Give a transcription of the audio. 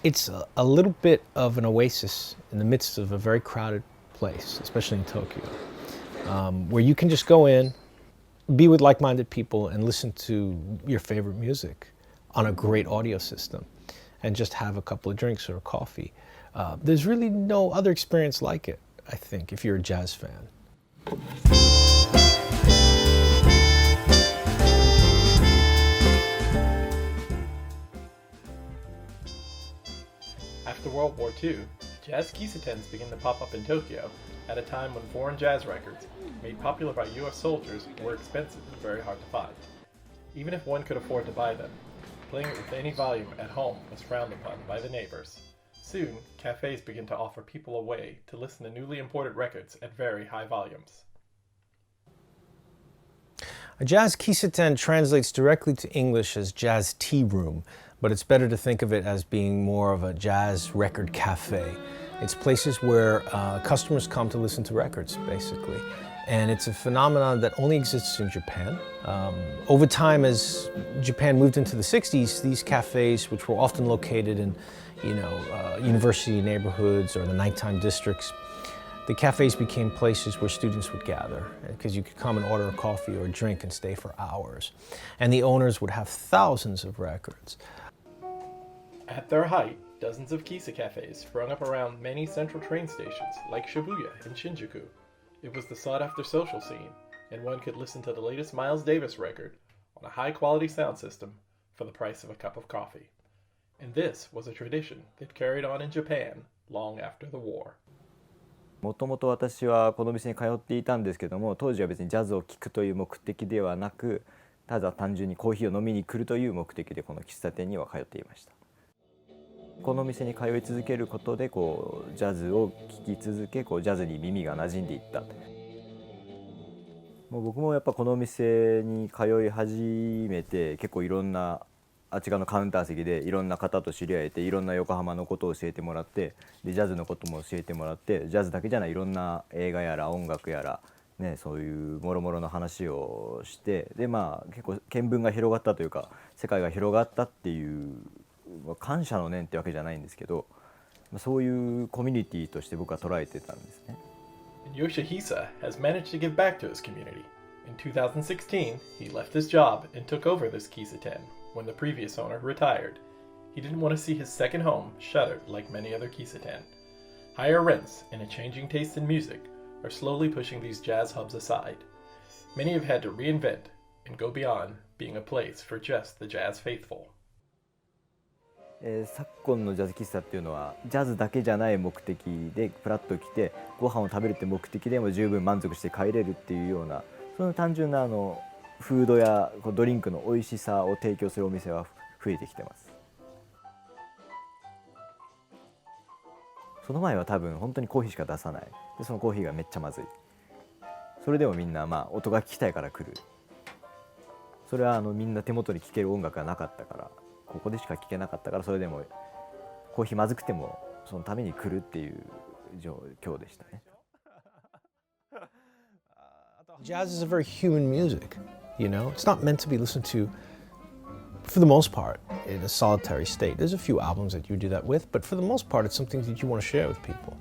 It's a little bit of an oasis in the midst of a very crowded place, especially in Tokyo, where you can just go in, be with like-minded people, and listen to your favorite music on a great audio system, and just have a couple of drinks or a coffee. There's really no other experience like it, I think, if you're a jazz fan. After World War II, jazz kissetens began to pop up in Tokyo at a time when foreign jazz records, made popular by US soldiers, were expensive and very hard to find. Even if one could afford to buy them, playing it with any volume at home was frowned upon by the neighbors. Soon, cafes began to offer people a way to listen to newly imported records at very high volumes. A jazz kiseten translates directly to English as jazz tea room, but it's better to think of it as being more of a jazz record cafe. It's places where customers come to listen to records, basically. And it's a phenomenon that only exists in Japan. Over time, as Japan moved into the 60s, these cafes, which were often located in university neighborhoods or the nighttime districts, the cafes became places where students would gather because you could come and order a coffee or a drink and stay for hours. And the owners would have thousands of records. At their height, dozens of kisa cafes sprung up around many central train stations like Shibuya and Shinjuku. It was the sought-after social scene, and one could listen to the latest Miles Davis record on a high-quality sound system for the price of a cup of coffee. And this was a tradition that carried on in Japan long after the war. もともと私はこの店に通っていたんですけども、当時は別にジャズを聴くという目的ではなく、ただ単純にコーヒーを飲みに来るという目的でこの喫茶店には通っていました。この店に通い続けることでジャズを聴き続けジャズに耳が馴染んでいった。もう僕もやっぱこの店に通い始めて結構いろんなあっち側のカウンター席でいろんな方と知り合えていろんな横浜のことを教えてもらってでジャズのことも教えてもらってジャズだけじゃないいろんな映画やら音楽やら、ね、そういうもろもろの話をしてで結構見聞が広がったというか世界が広がったっていう感謝の念ってわけじゃないんですけどそういうコミュニティとして僕は捉えてたんですね。Yoshihisa has managed to give back to his community. In 2016, he left his job and took over this kiseten when the previous owner retired. He didn't want to see his second home shuttered like many other kiseten. Higher rents and a changing taste in music are slowly pushing these jazz hubs aside. Many have had to reinvent and go beyond being a place for just the jazz faithful. 昨今のジャズ喫茶っていうのはジャズだけじゃない目的でプラッと来てご飯を食べるって目的でも十分満足して帰れるっていうようなその単純なフードやドリンクの美味しさを提供するお店は増えてきてます。その前は多分本当にコーヒーしか出さないでそのコーヒーがめっちゃまずいそれでもみんな音が聞きたいから来るそれはみんな手元に聴ける音楽がなかったからここでしか聴けなかったからそれでもコーヒーまずくてもそのために来るっていう状況でしたね。Jazz is a very human music, It's not meant to be listened to, for the most part, in a solitary state. There's a few albums that you do that with, but for the most part, it's something that you want to share with people.